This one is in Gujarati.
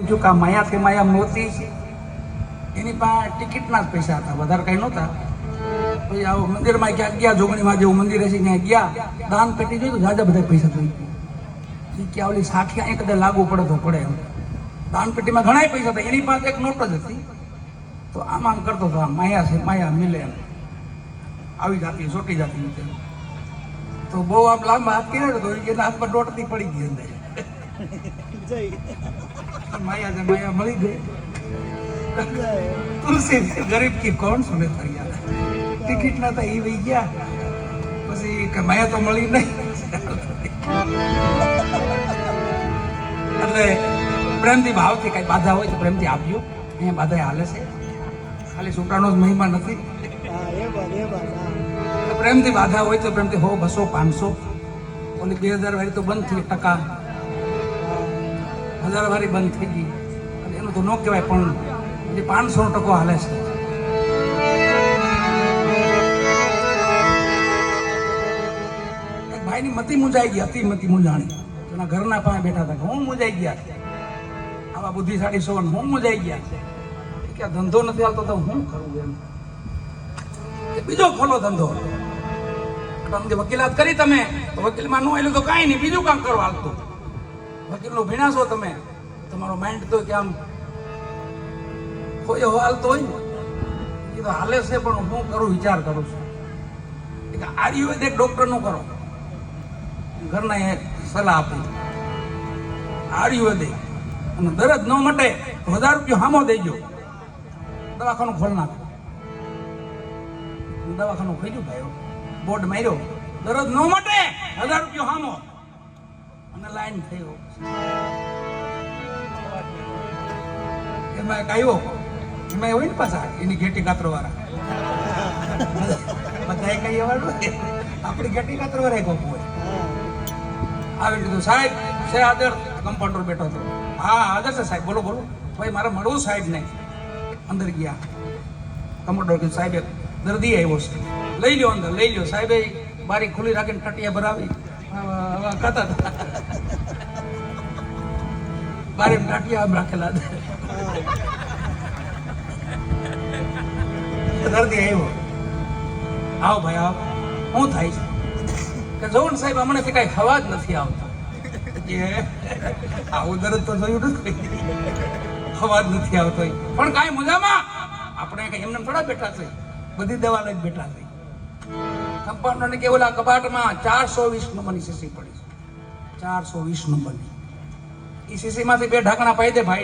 પૂછ્યું કે આ માયાથી માયા મોતી છે. એની પાસે ટિકિટના જ પૈસા હતા, વધારે કંઈ નહોતા. પછી આવું મંદિરમાં ક્યાંક ગયા, જોગણીમાં જેવું મંદિર હશે ત્યાં ગયા, દાન પેટી જોયું તો જાજા બધા પૈસા થઈ ગયા. કે ઓલી સાખી અહીં કદાચ લાગુ પડે તો પડે એમ. દાન પેટીમાં ઘણા પૈસા હતા, એની પાસે એક નોટ જ હતી. તો આમ આમ કરતો હતો, માયા છે માયા મિલે એમ, આવી જાતી ચોટી જાતી હતી. તો બહુ આમ લાંબા હાથ કર્યો તો એના હાથમાં દોટતી પડી ગઈ અંદર. માયા છે માયા મળી ગઈ. તુલસી ગરીબ કી કોણ સુને ફરિયાદ, ટિકિટ ના હતા એ વહી ગયા. પછી કે માયા તો મળી નહીં. એટલે પ્રેમથી ભાવથી કઈ બાધા હોય તો પ્રેમથી આપજો. અહીંયા બાધા હાલે છે, ખાલી છોકરાનો જ મહિમા નથી. પ્રેમથી બાધા હોય તો પ્રેમથી 100, 200, 500. ઓલી 2000 વાળી તો બંધ થઈ, 1000 વાળી બંધ થઈ ગઈ. એનું તો ન કહેવાય, પણ 500% હાલે છે. એક ભાઈની મતી મુંજાઈ ગઈ હતી, મતી મુંજાણી. એના ઘરના પાસે બેઠા હતા, હું મુંજાઈ ગયા, આવા બુદ્ધિશાળી સોન હું મુંજાઈ ગયા કે આ ધંધો નથી હાલતો તો હું કરું એમ. બીજો ખોલો ધંધો. તમે વકીલાત કરી તમે તો વકીલમાં ન આવેલું તો કાંઈ નહીં, બીજું કામ કરો હાલતું. વકીલનો ભીણાશો તમે, તમારો માઇન્ડ તો કે આમ કોઈ હાલતો હોય ને એ તો હાલે છે, પણ હું કરું વિચાર કરું છું. આયુર્વેદિક ડોક્ટર નું કરો, ઘરના એ સલાહ આપી આયુર્વેદિક. અને દરદ ન મટે તો 1000 રૂપિયા હામો દેજો, દવાખાનું ખોલ નાખો. દવાખાનું ખોલ્યું ભાઈ, બોર્ડ માર્યો, દરદ ન મટે 1000 રૂપિયા હામો, અને લાઈન થયો. એમાં એક આવ્યો, એમાં હોય ને પાછા એની ઘેટી કાતરો વાળા બધા કઈ આવડું, આપણી ઘેટી કાતરો વાળા કોપ હોય. આવી લીધું, સાહેબ છે આદર. કમ્પાઉન્ડર બેઠો હતો. હા આદર છે સાહેબ, બોલો બોલો. ભાઈ મારે મળવું સાહેબ નહીં. અંદર ગયા, કમ્પાઉન્ડર કીધું સાહેબ દર્દી આવ્યો છે, લઈ લ્યો અંદર, લઈ લ્યો. સાહેબે બારી ખુલ્લી રાખીને ટટિયા ભરાવી ખાતા હતા. બારી ટાટિયા આમ રાખેલા હતા. દર્દી આવ્યો, આવો ભાઈ આવો. શું થાય છે કે જોવો ને સાહેબ, હમણાંથી કઈ ખવા જ નથી આવતા. આવું દરદ તો જોયું નથી, ખવા જ નથી આવતો. પણ કાંઈ મજામાં, આપણે કઈ એમને થોડા બેઠા છે, બધી દવા લઈ બેઠા છે. કમ્પાઉન્ડર ને કે ઓલા કબાટમાં 420 નંબરની શીશી પડી છે, 420 નંબરની. એ શીશી માંથી 2 ઢાંકણા પાઈ દે ભાઈ ને.